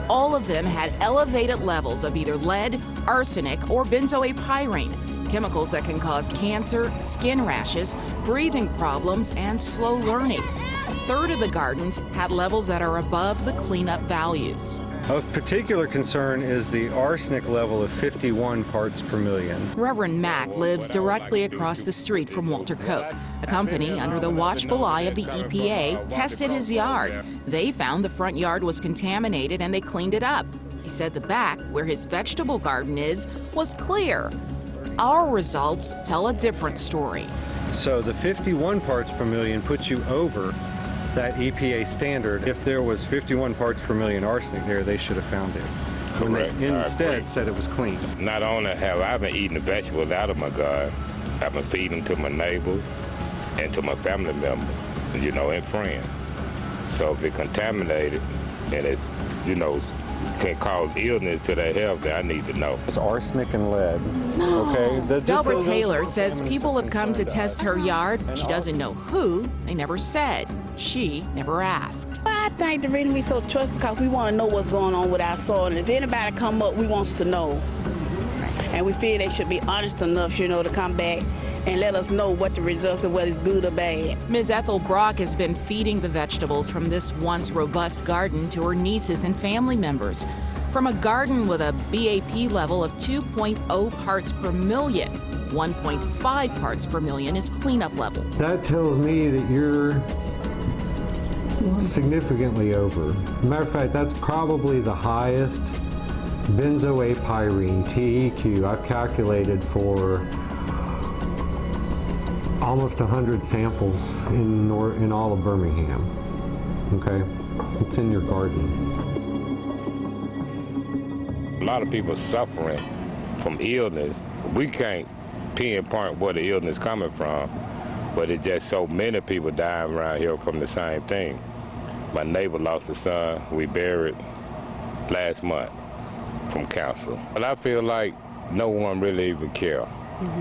All of them had elevated levels of either lead, arsenic, or benzoapyrene, chemicals that can cause cancer, skin rashes, breathing problems, and slow learning. A third of the gardens had levels that are above the cleanup values. Of particular concern is the arsenic level of 51 parts per million. Reverend Mack lives directly across the street from Walter Coke. A company under the watchful eye of the EPA tested his yard. They found the front yard was contaminated and they cleaned it up. He said the back, where his vegetable garden is, was clear. Our results tell a different story. So the 51 parts per million puts you over that EPA standard. If there was 51 parts per million arsenic there, they should have found it. When they instead said it was clean. Not only have I been eating the vegetables out of my garden, I've been feeding them to my neighbors and to my family members, you know, and friends. So if it's contaminated and it's, you know, can cause illness to their health, then I need to know. It's arsenic and lead. Okay. Delbert Taylor says people have come to test her yard. She doesn't know who. They never said. She never asked. I think the reason we so trust because we want to know what's going on with our soil. And if anybody come up, we want to know. And we feel they should be honest enough, you know, to come back and let us know what the results are, whether it's good or bad. Ms. Ethel Brock has been feeding the vegetables from this once robust garden to her nieces and family members. From a garden with a BAP level of 2.0 parts per million, 1.5 parts per million is cleanup level. That tells me that you're significantly over. Matter of fact, that's probably the highest benzoapyrene, TEQ, I've calculated for almost 100 samples in all of Birmingham. Okay, it's in your garden. A lot of people suffering from illness. We can't pinpoint where the illness is coming from, but it's just so many people dying around here from the same thing. My neighbor lost a son we buried last month from cancer. But I feel like no one really even care.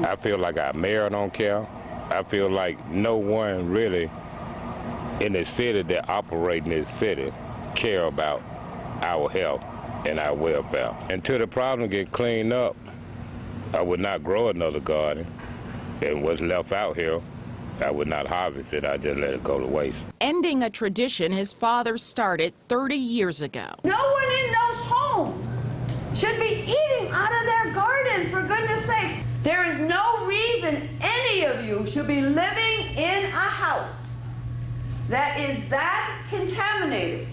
I feel like our mayor don't care. I feel like no one really in the city that operate in this city care about our health and our welfare. Until the problem get cleaned up, I would not grow another garden. And what's left out here, I would not harvest it. I just let it go to waste. Ending a tradition his father started 30 years ago. No one in those homes should be eating out of their gardens, for goodness sakes. There is no reason any of you should be living in a house that is that contaminated,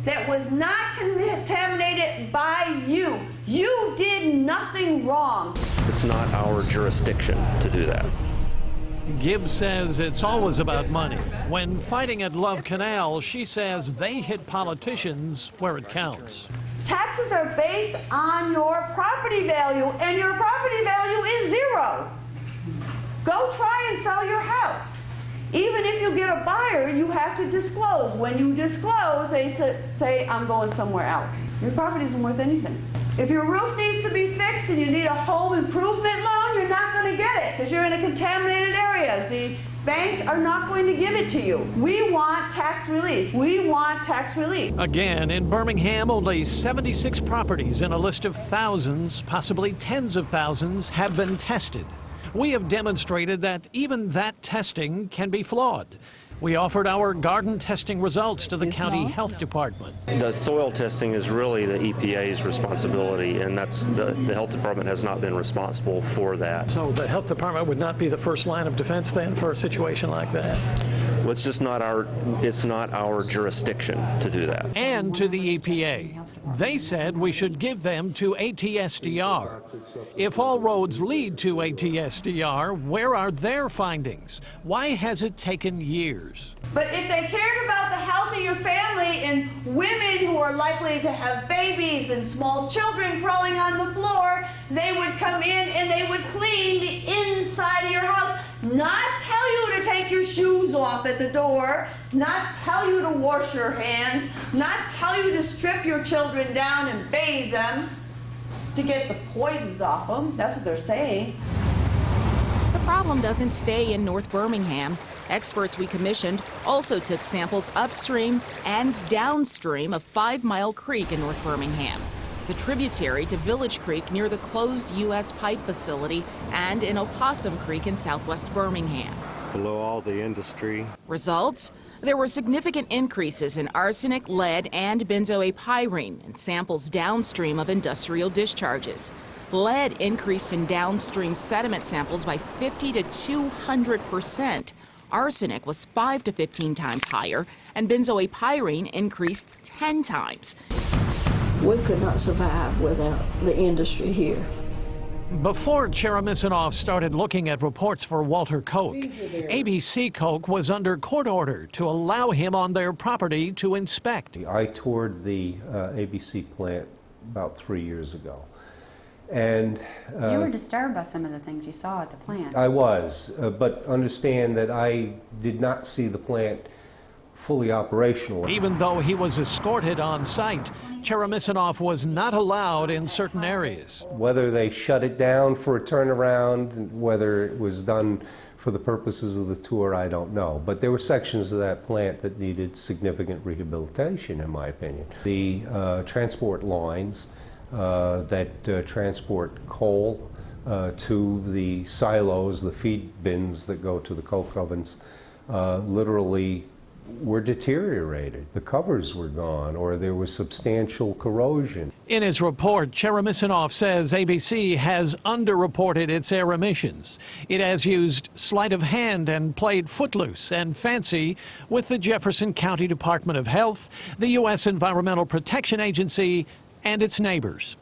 that was not contaminated by you. You did nothing wrong. It's not our jurisdiction to do that. Gibbs says it's always about money. When fighting at Love Canal, she says they hit politicians where it counts. Taxes are based on your property value, and your property value is zero. Go try and sell your house. Even if you get a buyer, you have to disclose. When you disclose, they say, I'm going somewhere else. Your property isn't worth anything. If your roof needs to be fixed and you need a home improvement loan, you're not going to get it because you're in a contaminated area. See, banks are not going to give it to you. We want tax relief. We want tax relief. Again, in Birmingham, only 76 properties in a list of thousands, possibly tens of thousands, have been tested. We have demonstrated that even that testing can be flawed. We offered our garden testing results to the county health department. The soil testing is really the EPA's responsibility, and that's the health department has not been responsible for that. So the health department would not be the first line of defense then for a situation like that? Well, it's just not our jurisdiction to do that. And to the EPA. They said we should give them to ATSDR. If all roads lead to ATSDR, where are their findings? Why has it taken years? But if they cared about the health of your family and women who are likely to have babies and small children crawling on the floor, they would come in and they would clean the inside of your house. Not tell you to take your shoes off at the door, not tell you to wash your hands, not tell you to strip your children down and bathe them to get the poisons off them. That's what they're saying. The problem doesn't stay in North Birmingham. Experts we commissioned also took samples upstream and downstream of 5 Mile Creek in North Birmingham. It's a tributary to Village Creek near the closed U.S. pipe facility and in Opossum Creek in southwest Birmingham. Below all the industry. Results? There were significant increases in arsenic, lead, and benzoapyrene in samples downstream of industrial discharges. Lead increased in downstream sediment samples by 50 to 200%. Arsenic was 5 to 15 times higher, and benzoapyrene increased 10 times. We could not survive without the industry here. Before Cheremisinov started looking at reports for Walter Koch, ABC Koch was under court order to allow him on their property to inspect. I toured the ABC plant about 3 years ago. And you were disturbed by some of the things you saw at the plant. I was, but understand that I did not see the plant fully operational. Even though he was escorted on site, Cheremisinov was not allowed in certain areas. Whether they shut it down for a turnaround, whether it was done for the purposes of the tour, I don't know. But there were sections of that plant that needed significant rehabilitation, in my opinion. The transport lines that transport coal to the silos, the feed bins that go to the coke ovens, literally were deteriorated. The covers were gone, or there was substantial corrosion. In his report, Cheremisinov says ABC has underreported its air emissions. It has used sleight of hand and played footloose and fancy with the Jefferson County Department of Health, the U.S. Environmental Protection Agency, and its neighbors.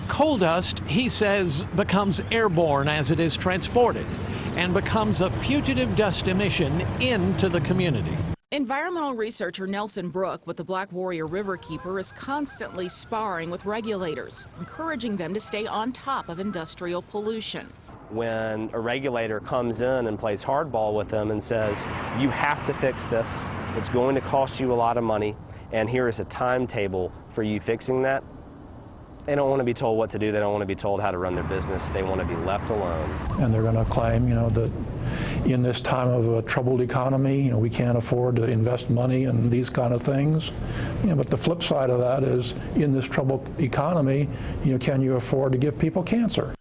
Coal dust, he says, becomes airborne as it is transported and becomes a fugitive dust emission into the community. Environmental researcher Nelson Brook with the Black Warrior Riverkeeper is constantly sparring with regulators, encouraging them to stay on top of industrial pollution. When a regulator comes in and plays hardball with them and says, you have to fix this, it's going to cost you a lot of money, and here is a timetable for you fixing that, they don't want to be told what to do. They don't want to be told how to run their business. They want to be left alone. And they're going to claim, that in this time of a troubled economy, we can't afford to invest money in these kind of things. But the flip side of that is, in this troubled economy, can you afford to give people cancer?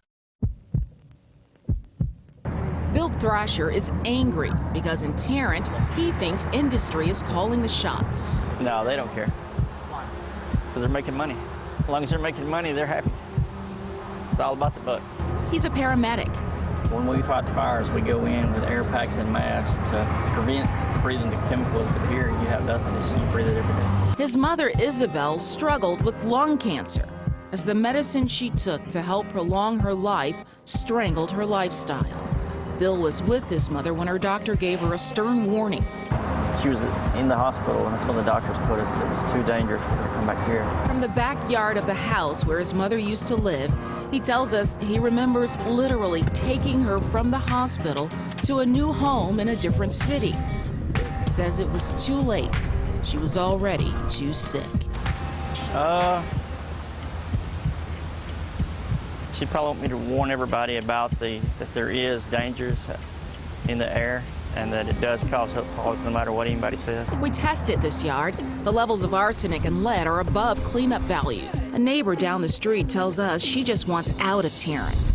Bill Thrasher is angry because in Tarrant, he thinks industry is calling the shots. No, they don't care. Because they're making money. As long as they're making money, they're happy. It's all about the buck. He's a paramedic. When we fight fires, we go in with air packs and masks to prevent breathing the chemicals, but here you have nothing. It's you breathe it every day. His mother, Isabel, struggled with lung cancer as the medicine she took to help prolong her life strangled her lifestyle. Bill was with his mother when her doctor gave her a stern warning. She was in the hospital, and that's when the doctors told us it was too dangerous for her to come back here. From the backyard of the house where his mother used to live, he tells us he remembers literally taking her from the hospital to a new home in a different city. He says it was too late. She was already too sick. She'd probably want me to warn everybody about that there is dangers in the air, and that it does cause health problems no matter what anybody says. We tested this yard. The levels of arsenic and lead are above cleanup values. A neighbor down the street tells us she just wants out of Tarrant.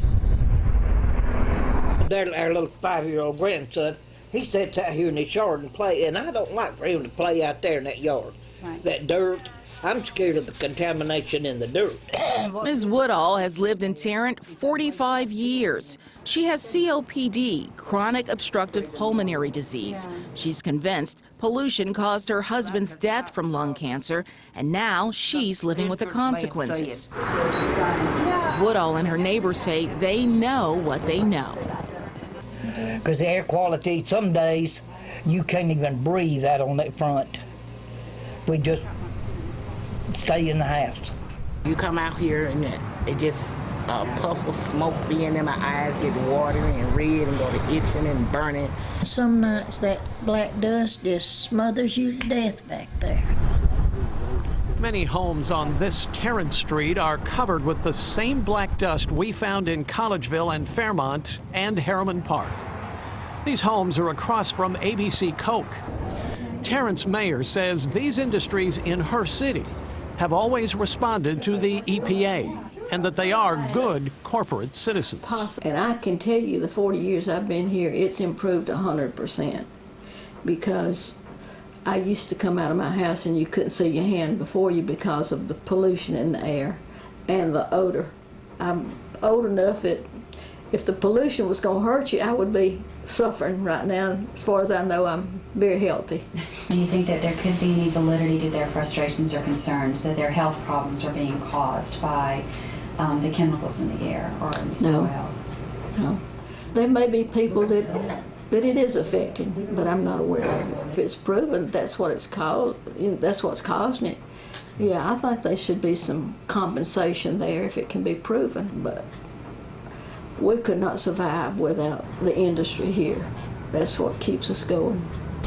Our little 5-year-old grandson, he sits out here in his yard and play, and I don't like for him to play out there in that yard. Right. That dirt. I'm scared of the contamination in the dirt. Ms. Woodall has lived in Tarrant 45 years. She has COPD, chronic obstructive pulmonary disease. She's convinced pollution caused her husband's death from lung cancer, and now she's living with the consequences. Woodall and her neighbors say they know what they know. Because the air quality, some days, you can't even breathe out on that front. We just stay in the house. You come out here and it just a puff of smoke being in my eyes, get watery and red and go to itching and burning. Some nights that black dust just smothers you to death back there. Many homes on this Tarrant Street are covered with the same black dust we found in Collegeville and Fairmont and Harriman Park. These homes are across from ABC Koch. Tarrant's mayor says these industries in her city have always responded to the EPA and that they are good corporate citizens. And I can tell you the 40 years I've been here, it's improved 100%, because I used to come out of my house and you couldn't see your hand before you because of the pollution in the air and the odor. I'm old enough, it If the pollution was going to hurt you, I would be suffering right now. As far as I know, I'm very healthy. Do you think that there could be any validity to their frustrations or concerns that their health problems are being caused by the chemicals in the air or in the soil? No. There may be people that it is affecting, but I'm not aware of it. If it's proven that's what it's caused, that's what's causing it, yeah, I think there should be some compensation there if it can be proven, but we could not survive without the industry here. That's what keeps us going. I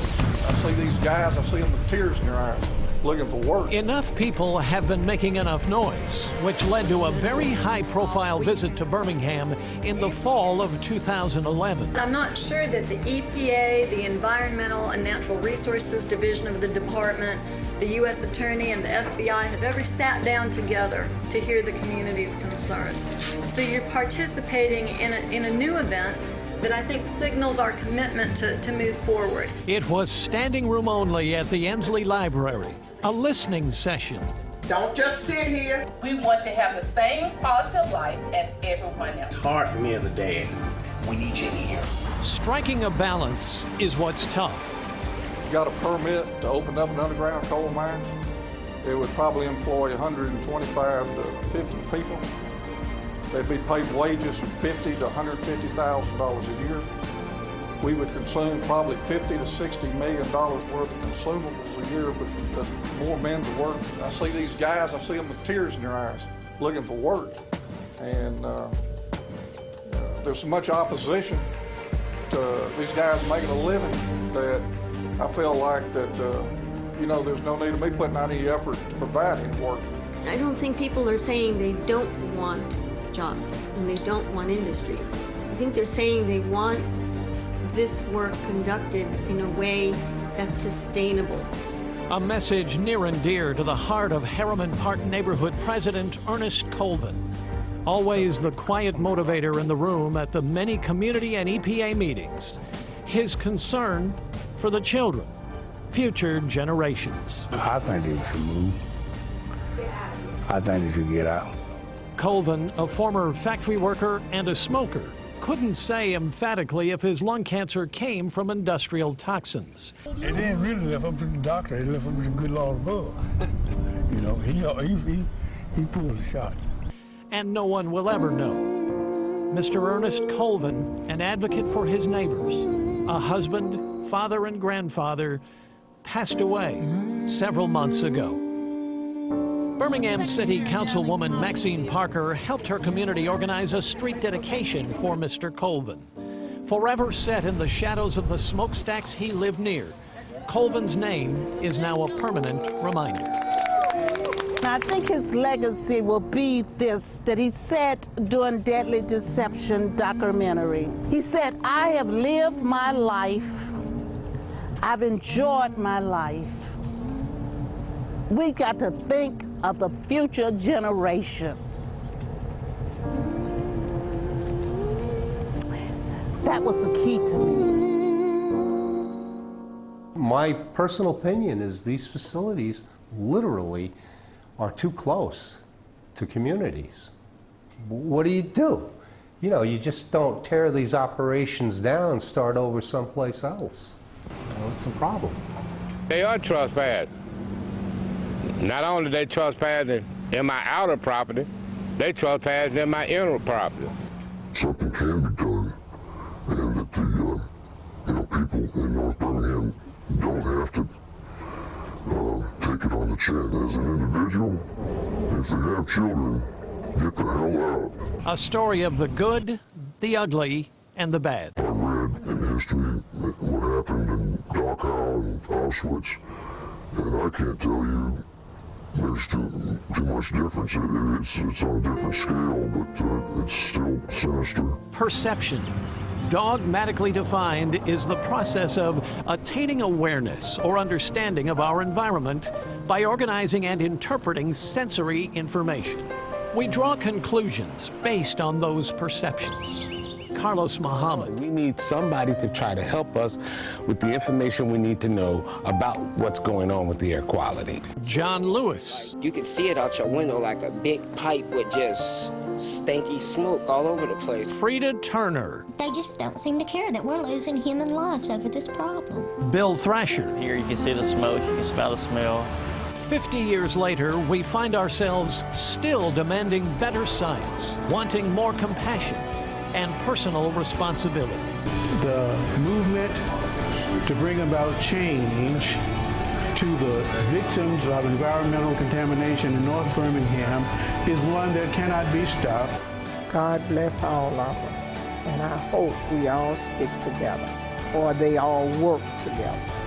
see these guys, I see them with tears in their eyes, looking for work. Enough people have been making enough noise, which led to a very high-profile visit to Birmingham in the fall of 2011. I'm not sure that the EPA, the Environmental and Natural Resources Division of the Department, the U.S. Attorney, and the FBI have ever sat down together to hear the community's concerns. So you're participating in a new event that I think signals our commitment to move forward. It was standing room only at the Ensley Library, a listening session. Don't just sit here. We want to have the same quality of life as everyone else. It's hard for me as a dad. We need you here. Striking a balance is what's tough. Got a permit to open up an underground coal mine. It would probably employ 125 to 50 people. They'd be paid wages from $50,000 to $150,000 a year. We would consume probably $50 to $60 million worth of consumables a year, which would put more men to work. I see these guys, I see them with tears in their eyes, looking for work. And there's so much opposition to these guys making a living that I feel like that, there's no need of me putting out any effort to provide any work. I don't think people are saying they don't want jobs and they don't want industry. I think they're saying they want this work conducted in a way that's sustainable. A message near and dear to the heart of Harriman Park neighborhood president Ernest Colvin. Always the quiet motivator in the room at the many community and EPA meetings. His concern for the children, future generations. I think they should move. I think they should get out. Colvin, a former factory worker and a smoker, couldn't say emphatically if his lung cancer came from industrial toxins. It didn't really live up to the doctor. It lived up to the good Lord above. He pulled the shots. And no one will ever know. Mr. Ernest Colvin, an advocate for his neighbors, a husband, father, and grandfather, passed away several months ago. Birmingham City Councilwoman Maxine Parker helped her community organize a street dedication for Mr. Colvin. Forever set in the shadows of the smokestacks he lived near, Colvin's name is now a permanent reminder. I think his legacy will be this, that he said during Deadly Deception documentary. He said, I have lived my life. I've enjoyed my life. We got to think of the future generation. That was the key to me. My personal opinion is these facilities literally are too close to communities. What do? You just don't tear these operations down and start over someplace else. It's a problem. They are trespassing. Not only they trespassing in my outer property, they trespassing in my inner property. Something can be done, and that the people in North Birmingham don't have to take it on the chin. As an individual, if they have children, get the hell out. A story of the good, the ugly, and the bad. I read in history what happened in Dachau and Auschwitz, and I can't tell you there's too much difference. It's on a different scale, but it's still sinister. Perception, dogmatically defined, is the process of attaining awareness or understanding of our environment by organizing and interpreting sensory information. We draw conclusions based on those perceptions. Carlos Muhammad. We need somebody to try to help us with the information we need to know about what's going on with the air quality. John Lewis. You can see it out your window like a big pipe with just stinky smoke all over the place. Frida Turner. They just don't seem to care that we're losing human lives over this problem. Bill Thrasher. Here you can see the smoke, you can smell the smell. 50 years later, we find ourselves still demanding better science, wanting more compassion and personal responsibility. The movement to bring about change to the victims of environmental contamination in North Birmingham is one that cannot be stopped. God bless all of them, and I hope we all stick together, or they all work together.